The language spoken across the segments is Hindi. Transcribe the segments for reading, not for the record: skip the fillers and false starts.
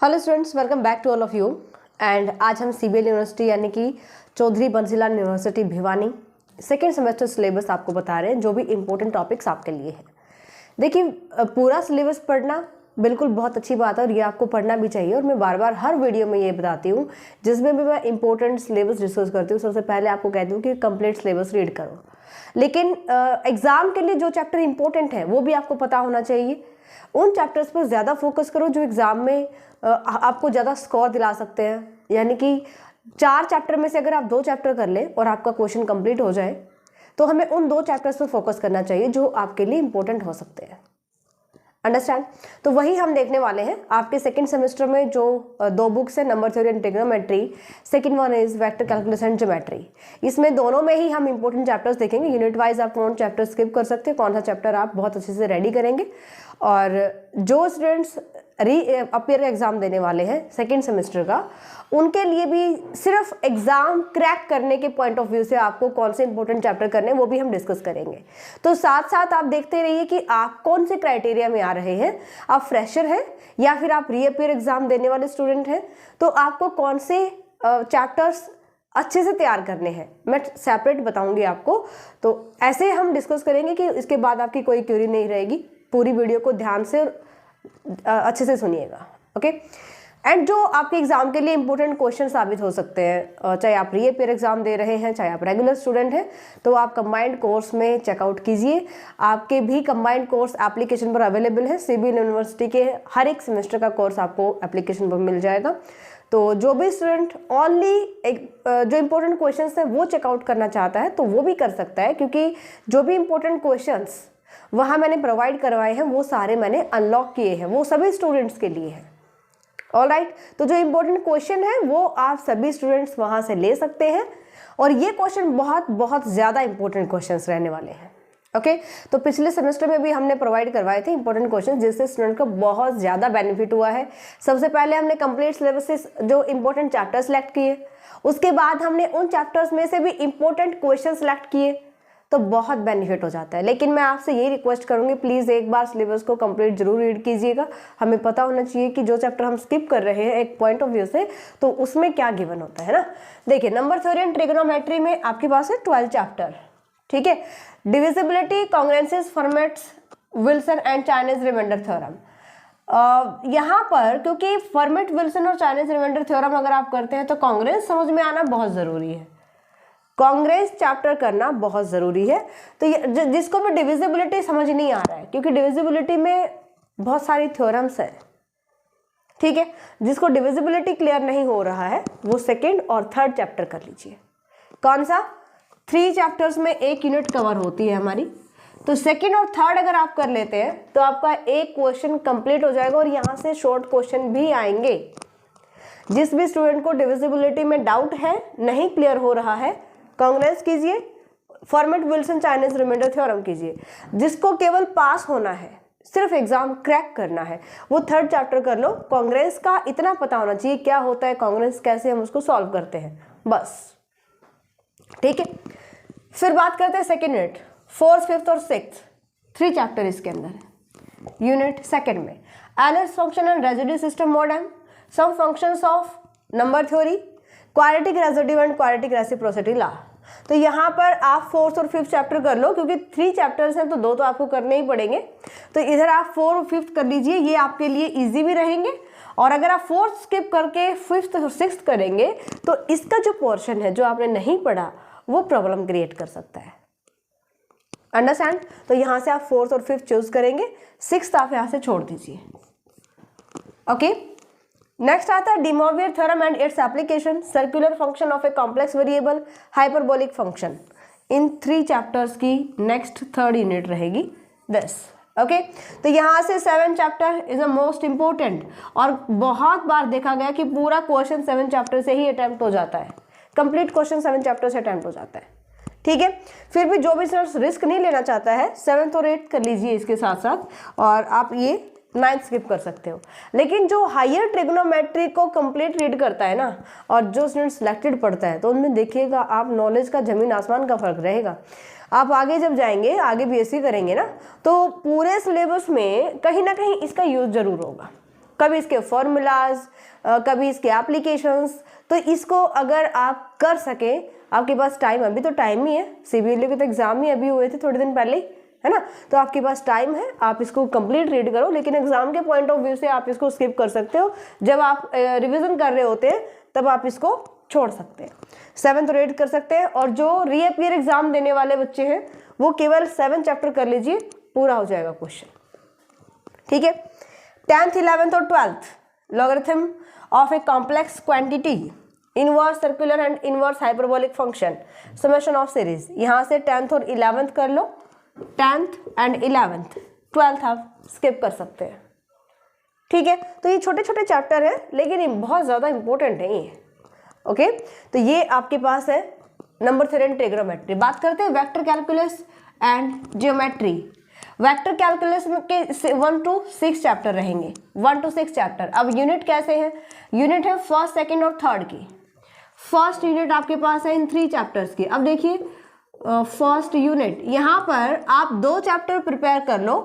Hello students, welcome back to all of you. And आज हम सीबीएल यूनिवर्सिटी यानी कि Chaudhary Bansilal university Bhiwani second semester syllabus आपको बता रहे हैं, जो भी इंपॉर्टेंट टॉपिक्स आपके लिए हैं। देखिए, पूरा सिलेबस पढ़ना बिल्कुल बहुत अच्छी बात है और ये आपको पढ़ना भी चाहिए। और मैं बार बार हर वीडियो में ये बताती हूँ, जिसमें भी मैं इंपॉर्टेंट सिलेबस डिस्कस करती हूँ, सबसे पहले आपको कहती हूँ कि कंप्लीट सिलेबस रीड करो। लेकिन एग्ज़ाम के लिए जो चैप्टर इंपॉर्टेंट है वो भी आपको पता होना चाहिए। उन चैप्टर्स पर ज़्यादा फोकस करो जो एग्ज़ाम में आपको ज़्यादा स्कोर दिला सकते हैं। यानी कि 4 चैप्टर में से अगर आप 2 चैप्टर कर लें और आपका क्वेश्चन कंप्लीट हो जाए, तो हमें उन 2 चैप्टर्स पर फोकस करना चाहिए जो आपके लिए इंपॉर्टेंट हो सकते हैं। अंडरस्टैंड? तो वही हम देखने वाले हैं। आपके सेकंड सेमेस्टर में जो 2 बुक्स है, number theory and trigonometry, second one is vector calculus and geometry. इसमें दोनों में ही हम इंपॉर्टेंट चैप्टर्स देखेंगे। यूनिट वाइज आप कौन चैप्टर स्किप कर सकते हैं, कौन सा चैप्टर आप बहुत अच्छे से रेडी करेंगे। और जो स्टूडेंट्स अपीयर एग्जाम देने वाले हैं सेकेंड सेमेस्टर का, उनके लिए भी सिर्फ एग्जाम क्रैक करने के पॉइंट ऑफ व्यू से आपको कौन से इंपॉर्टेंट चैप्टर करने हैं वो भी हम डिस्कस करेंगे। तो साथ साथ आप देखते रहिए कि आप कौन से क्राइटेरिया में आ रहे हैं। आप फ्रेशर हैं या फिर आप रीअपीयर एग्जाम देने वाले स्टूडेंट हैं, तो आपको कौन से चैप्टर्स अच्छे से तैयार करने हैं मैं सेपरेट बताऊंगी आपको। तो ऐसे हम डिस्कस करेंगे कि इसके बाद आपकी कोई क्वेरी नहीं रहेगी। पूरी वीडियो को ध्यान से अच्छे से सुनिएगा, ओके। एंड जो आपके एग्जाम के लिए इंपॉर्टेंट क्वेश्चन साबित हो सकते हैं, चाहे आप रीअपीयर एग्जाम दे रहे हैं, चाहे आप रेगुलर स्टूडेंट हैं, तो आप कंबाइंड कोर्स में चेकआउट कीजिए। आपके भी कंबाइंड कोर्स एप्लीकेशन पर अवेलेबल है। सीबीएल यूनिवर्सिटी के हर एक सेमेस्टर का कोर्स आपको एप्लीकेशन पर मिल जाएगा। तो जो भी स्टूडेंट ओनली जो इंपॉर्टेंट क्वेश्चंस हैं वो चेकआउट करना चाहता है तो वो भी कर सकता है, क्योंकि जो भी इंपॉर्टेंट क्वेश्चंस वहाँ मैंने प्रोवाइड करवाए हैं वो सारे मैंने अनलॉक किए हैं, वो सभी स्टूडेंट्स के लिए हैं। ऑलराइट, तो जो इंपॉर्टेंट क्वेश्चन है वो आप सभी स्टूडेंट्स वहाँ से ले सकते हैं। और ये क्वेश्चन बहुत ज़्यादा इंपॉर्टेंट क्वेश्चंस रहने वाले हैं, ओके। तो पिछले सेमेस्टर में भी हमने प्रोवाइड करवाए थे इंपॉर्टेंट क्वेश्चन, जिससे स्टूडेंट को बहुत ज़्यादा बेनिफिट हुआ है। सबसे पहले हमने कंप्लीट सिलेबस से जो इंपॉर्टेंट चैप्टर सेलेक्ट किए, उसके बाद हमने उन चैप्टर्स में से भी इंपॉर्टेंट क्वेश्चन सेलेक्ट किए, तो बहुत बेनिफिट हो जाता है। लेकिन मैं आपसे यही रिक्वेस्ट करूंगी, प्लीज़ एक बार सिलेबस को कंप्लीट जरूर रीड कीजिएगा। हमें पता होना चाहिए कि जो चैप्टर हम स्किप कर रहे हैं एक पॉइंट ऑफ व्यू से, तो उसमें क्या गिवन होता है ना। देखिए, नंबर थ्योरी एंड ट्रिग्नोमेट्री में आपके पास है 12 चैप्टर, ठीक है। Divisibility, congruences, Fermat's, Wilson and Chinese remainder theorem. यहाँ पर क्योंकि फॉर्मेट, विल्सन और चाइनीज रिमाइंडर थ्योरम अगर आप करते हैं तो कॉन्ग्रुएंस समझ में आना बहुत ज़रूरी है। कॉन्ग्रुएंस चैप्टर करना बहुत ज़रूरी है। तो जिसको भी डिविजिबिलिटी समझ नहीं आ रहा है, क्योंकि डिविजिबिलिटी में बहुत सारी थ्योरम्स हैं, ठीक है। जिसको डिविजिबिलिटी क्लियर नहीं हो रहा है वो सेकेंड और थर्ड चैप्टर कर लीजिए। कौन सा? 3 चैप्टर्स में 1 यूनिट कवर होती है हमारी। तो सेकेंड और थर्ड अगर आप कर लेते हैं तो आपका एक क्वेश्चन कंप्लीट हो जाएगा और यहाँ से शॉर्ट क्वेश्चन भी आएंगे। जिस भी स्टूडेंट को डिविजिबिलिटी में डाउट है, नहीं क्लियर हो रहा है, कॉन्ग्रुएंस कीजिए, Fermat, Wilson, Chinese remainder theorem कीजिए। जिसको केवल पास होना है, सिर्फ एग्जाम क्रैक करना है, वो थर्ड चैप्टर कर लो। कॉन्ग्रुएंस का इतना पता होना चाहिए क्या होता है कॉन्ग्रुएंस, कैसे हम उसको सॉल्व करते हैं, बस, ठीक है। फिर बात करते हैं सेकेंड यूनिट, 4th, 5th और 6th, 3 चैप्टर इसके अंदर है। यूनिट सेकेंड में Euler's function and residue system modern, some functions of number theory, quadratic residue and quadratic reciprocity law. तो यहाँ पर आप 4th और 5th चैप्टर कर लो, क्योंकि 3 चैप्टर्स हैं तो 2 तो आपको करने ही पड़ेंगे। तो इधर आप 4 और 5th कर लीजिए, ये आपके लिए इजी भी रहेंगे। और अगर आप 4th स्किप करके 5th और 6th करेंगे तो इसका जो पोर्शन है जो आपने नहीं पढ़ा वो प्रॉब्लम क्रिएट कर सकता है। अंडरस्टैंड? तो यहाँ से आप 4th और 5th चूज करेंगे, 6th आप यहाँ से छोड़ दीजिए, ओके। नेक्स्ट आता है De Moivre theorem and its application, circular function of a complex variable, hyperbolic function. इन 3 चैप्टर्स की नेक्स्ट थर्ड यूनिट रहेगी दिस, ओके। तो यहाँ से 7 chapter is the most important, और बहुत बार देखा गया कि पूरा क्वेश्चन 7 चैप्टर से ही अटेम्प्ट हो जाता है, कंप्लीट क्वेश्चन 7 चैप्टर से अटेम्प्ट हो जाता है, ठीक है। फिर भी जो भी रिस्क नहीं लेना चाहता है 7th और 8th कर लीजिए इसके साथ साथ, और आप ये 9th स्किप कर सकते हो। लेकिन जो हायर ट्रिग्नोमेट्री को कंप्लीट रीड करता है ना, और जो स्टूडेंट सिलेक्टेड पढ़ता है, तो उनमें देखिएगा आप नॉलेज का जमीन आसमान का फर्क रहेगा। आप आगे जब जाएंगे, आगे बीएससी करेंगे ना, तो पूरे सिलेबस में कहीं ना कहीं इसका यूज जरूर होगा। कभी इसके फॉर्मूलाज, कभी इसके एप्लीकेशंस। तो इसको अगर आप कर सकें, आपके पास टाइम, अभी तो टाइम ही है, सीबीएलई के तो एग्जाम ही अभी हुए थे थोड़े दिन पहले, है ना, तो आपके पास टाइम है, आप इसको कंप्लीट रीड करो। लेकिन एग्जाम के पॉइंट ऑफ व्यू से आप इसको स्किप कर सकते हो, जब आप रिविजन कर रहे होते हैं तब आप इसको छोड़ सकते हैं। 7th और 8th कर सकते हैं, और जो रीअपियर एग्जाम देने वाले बच्चे हैं वो केवल 7 चैप्टर कर लीजिए, पूरा हो जाएगा क्वेश्चन, ठीक है। 10th, 11th और 12th logarithm of a complex quantity, inverse circular and inverse hyperbolic function, summation of series. यहाँ से 10th और 11th कर लो, 10th एंड 11th, 12th आप स्किप कर सकते हैं, ठीक है। तो ये छोटे छोटे चैप्टर है, लेकिन ये बहुत ज़्यादा इंपॉर्टेंट नहीं है, ओके। तो ये आपके पास है नंबर थ्योरम, ट्रिग्नोमेट्री। बात करते हैं vector calculus and geometry. Vector calculus के 1 to 6 चैप्टर रहेंगे, 1 to 6 चैप्टर। अब यूनिट कैसे है, यूनिट है फर्स्ट, सेकेंड और थर्ड की। फर्स्ट यूनिट आपके पास है इन 3 चैप्टर्स की। अब देखिए फर्स्ट यूनिट, यहाँ पर आप 2 चैप्टर प्रिपेयर कर लो,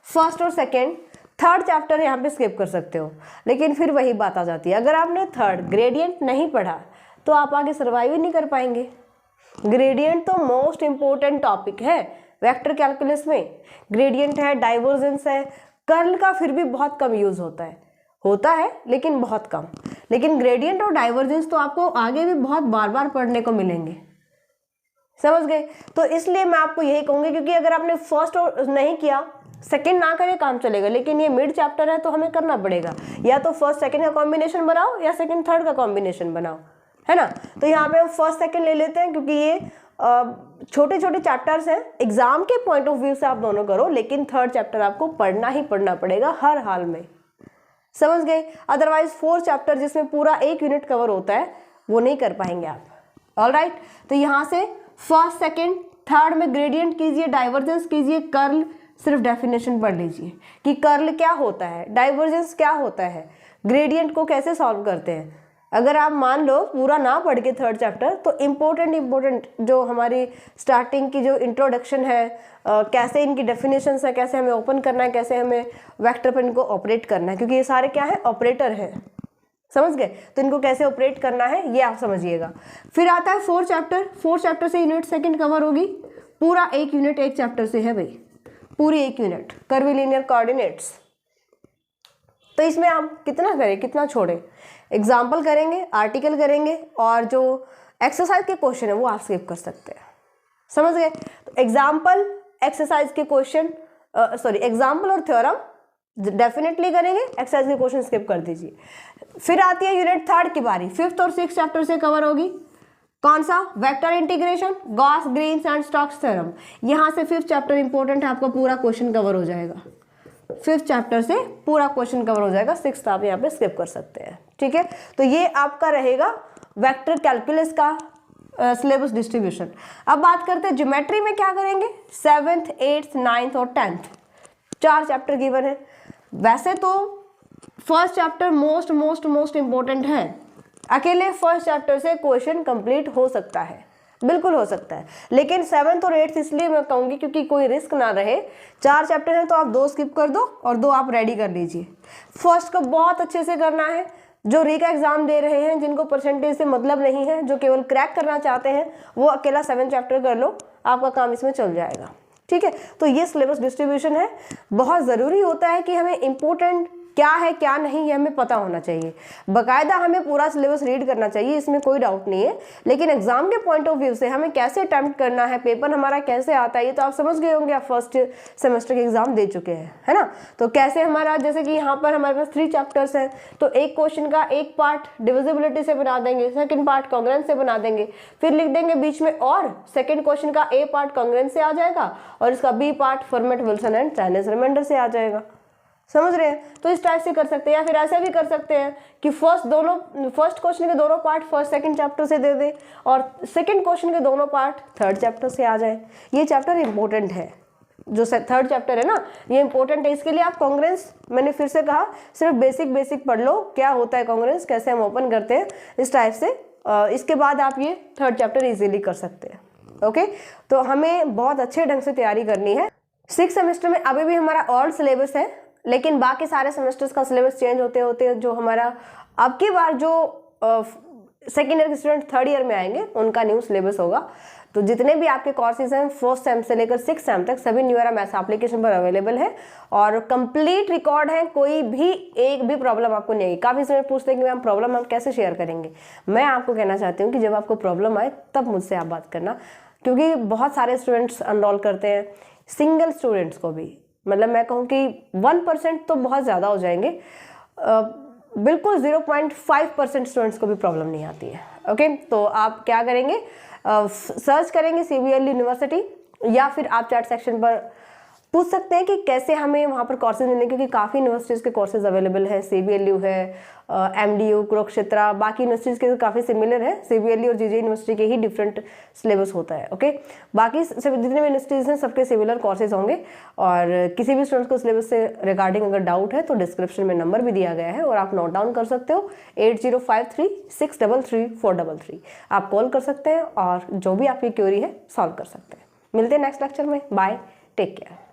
फर्स्ट और सेकेंड। थर्ड चैप्टर यहाँ पे स्किप कर सकते हो, लेकिन फिर वही बात आ जाती है, अगर आपने थर्ड ग्रेडियंट नहीं पढ़ा तो आप आगे सर्वाइव ही नहीं कर पाएंगे। ग्रेडियंट तो मोस्ट इंपॉर्टेंट टॉपिक है वेक्टर कैलकुलस में। ग्रेडियंट है, डाइवर्जेंस है, कर्ल का फिर भी बहुत कम यूज होता है लेकिन बहुत कम। लेकिन ग्रेडियंट और डाइवर्जेंस तो आपको आगे भी बहुत बार बार पढ़ने को मिलेंगे, समझ गए। तो इसलिए मैं आपको यही कहूँगी, क्योंकि अगर आपने फर्स्ट और नहीं किया, सेकंड ना करे काम चलेगा, लेकिन ये मिड चैप्टर है तो हमें करना पड़ेगा। या तो फर्स्ट सेकंड का कॉम्बिनेशन बनाओ या सेकंड थर्ड का कॉम्बिनेशन बनाओ, है ना। तो यहाँ पे हम फर्स्ट सेकंड ले लेते हैं, क्योंकि ये छोटे छोटे चैप्टर्स हैं। एग्जाम के पॉइंट ऑफ व्यू से आप दोनों करो, लेकिन थर्ड चैप्टर आपको पढ़ना ही पढ़ना पड़ेगा हर हाल में, समझ गए। अदरवाइज 4 चैप्टर जिसमें पूरा 1 यूनिट कवर होता है वो नहीं कर पाएंगे आप, ऑलराइट। तो यहाँ से फर्स्ट, सेकंड, थर्ड में ग्रेडियंट कीजिए, डाइवर्जेंस कीजिए, कर्ल सिर्फ डेफिनेशन पढ़ लीजिए कि कर्ल क्या होता है, डाइवर्जेंस क्या होता है, ग्रेडियंट को कैसे सॉल्व करते हैं। अगर आप मान लो पूरा ना पढ़ के थर्ड चैप्टर, तो इम्पोर्टेंट जो हमारी स्टार्टिंग की जो इंट्रोडक्शन है, कैसे इनकी डेफिनेशंस है, कैसे हमें ओपन करना है, कैसे हमें वेक्टर पर इनको ऑपरेट करना है, क्योंकि ये सारे क्या है, ऑपरेटर है, समझ गए। तो इनको कैसे ऑपरेट करना है ये आप समझिएगा। फिर आता है 4 चैप्टर। 4 चैप्टर से यूनिट सेकंड कवर होगी, पूरा 1 यूनिट 1 चैप्टर से है भाई, पूरी 1 यूनिट कर्विलिनियर कोऑर्डिनेट्स। तो इसमें आप कितना करें कितना छोड़ें, एग्जाम्पल करेंगे, आर्टिकल करेंगे, और जो एक्सरसाइज के क्वेश्चन है वो आप स्किप कर सकते हैं, समझ गए। तो एग्जाम्पल, एक्सरसाइज के क्वेश्चन, एग्जाम्पल और थ्योरम डेफिनेटली करेंगे, एक्सरसाइज के क्वेश्चन स्किप कर दीजिए। फिर आती है यूनिट थर्ड की बारी, 5th और 6th चैप्टर से कवर होगी। कौन सा, vector integration, Gauss Green's and Stokes theorem. यहाँ से 5th चैप्टर इंपॉर्टेंट है, आपका पूरा क्वेश्चन कवर हो जाएगा। 5th चैप्टर से पूरा क्वेश्चन कवर हो जाएगा, 6th आप यहाँ पे स्किप कर सकते हैं, ठीक है। तो ये आपका रहेगा वेक्टर कैलकुलस का सिलेबस डिस्ट्रीब्यूशन। अब बात करते हैं ज्योमेट्री में क्या करेंगे। 7th, 8th, 9th और 10th 4 चैप्टर गिवन है। वैसे तो फर्स्ट चैप्टर मोस्ट इंपॉर्टेंट है, अकेले फर्स्ट चैप्टर से क्वेश्चन कंप्लीट हो सकता है, बिल्कुल हो सकता है। लेकिन 7th और 8th इसलिए मैं कहूँगी क्योंकि कोई रिस्क ना रहे। 4 चैप्टर हैं तो आप 2 स्किप कर दो और 2 आप रेडी कर लीजिए। फर्स्ट को बहुत अच्छे से करना है, जो री का एग्जाम दे रहे हैं, जिनको परसेंटेज से मतलब नहीं है, जो केवल क्रैक करना चाहते हैं, वो अकेला 7 चैप्टर कर लो, आपका काम इसमें चल जाएगा, ठीक है। तो ये सिलेबस डिस्ट्रीब्यूशन है। बहुत ज़रूरी होता है कि हमें इम्पोर्टेंट क्या है क्या नहीं ये हमें पता होना चाहिए। बाकायदा हमें पूरा सिलेबस रीड करना चाहिए, इसमें कोई डाउट नहीं है। लेकिन एग्जाम के पॉइंट ऑफ व्यू से हमें कैसे अटेम्प्ट करना है, पेपर हमारा कैसे आता है, ये तो आप समझ गए होंगे, आप फर्स्ट सेमेस्टर के एग्जाम दे चुके हैं, है ना। तो कैसे हमारा, जैसे कि यहाँ पर हमारे पास 3 चैप्टर्स हैं, तो एक क्वेश्चन का एक पार्ट डिविजिबिलिटी से बना देंगे, सेकेंड पार्ट कॉन्ग्रुएंस से बना देंगे, फिर लिख देंगे बीच में और सेकेंड क्वेश्चन का ए पार्ट कॉन्ग्रुएंस से आ जाएगा और इसका B part Fermat Wilson and Chinese remainder से आ जाएगा, समझ रहे हैं। तो इस टाइप से कर सकते हैं, या फिर ऐसे भी कर सकते हैं कि फर्स्ट क्वेश्चन के दोनों पार्ट फर्स्ट सेकंड चैप्टर से दे दे और सेकंड क्वेश्चन के दोनों पार्ट थर्ड चैप्टर से आ जाए। ये चैप्टर इंपॉर्टेंट है, जो थर्ड चैप्टर है ना, ये इंपॉर्टेंट है। इसके लिए आप कॉन्ग्रुएंस, मैंने फिर से कहा, सिर्फ बेसिक पढ़ लो, क्या होता है कॉन्ग्रुएंस, कैसे हम ओपन करते हैं, इस टाइप से। इसके बाद आप ये थर्ड चैप्टर इजीली कर सकते हैं, ओके। तो हमें बहुत अच्छे ढंग से तैयारी करनी है। 6th सेमेस्टर में अभी भी हमारा ऑल सिलेबस है, लेकिन बाकी सारे सेमेस्टर्स का सिलेबस चेंज होते होते जो हमारा अब की बार जो सेकेंड ईयर के स्टूडेंट थर्ड ईयर में आएंगे उनका न्यू सिलेबस होगा। तो जितने भी आपके कोर्सेज हैं फर्स्ट सेम से लेकर 6th सेम तक सभी न्यूएरा मैथ्स एप्लीकेशन पर अवेलेबल है और कंप्लीट रिकॉर्ड है, कोई भी एक भी प्रॉब्लम आपको नहीं आएगी। काफ़ी समय पूछते हैं कि मैम प्रॉब्लम हम कैसे शेयर करेंगे। मैं आपको कहना चाहती हूँ कि जब आपको प्रॉब्लम आए तब मुझसे आप बात करना, क्योंकि बहुत सारे स्टूडेंट्स एनरोल करते हैं, सिंगल स्टूडेंट्स को भी, मतलब मैं कहूँ कि 1% तो बहुत ज़्यादा हो जाएंगे, बिल्कुल 0.5% स्टूडेंट्स को भी प्रॉब्लम नहीं आती है। ओके, तो आप क्या करेंगे, सर्च करेंगे CBL यूनिवर्सिटी या फिर आप चैट सेक्शन पर पूछ सकते हैं कि कैसे हमें वहाँ पर कोर्सेज मिलेंगे, क्योंकि काफ़ी यूनिवर्सिटीज़ के कोर्सेज अवेलेबल है। CBLU है, MDU, कुरुक्षेत्रा, बाकी यूनिवर्सिटीज़ के काफ़ी सिमिलर है। CBLU और JJ यूनिवर्सिटी के ही डिफरेंट सिलेबस होता है। ओके, बाकी जितने भी यूनिवर्सिटीज़ हैं सबके सिमिलर कोर्सेज होंगे। और किसी भी स्टूडेंट को सिलेबस से रिगार्डिंग अगर डाउट है तो डिस्क्रिप्शन में नंबर भी दिया गया है और आप नोट डाउन कर सकते हो 8053633433। आप कॉल कर सकते हैं और जो भी आपकी क्वेरी है सॉल्व कर सकते हैं। मिलते हैं नेक्स्ट लेक्चर में। Bye, take care.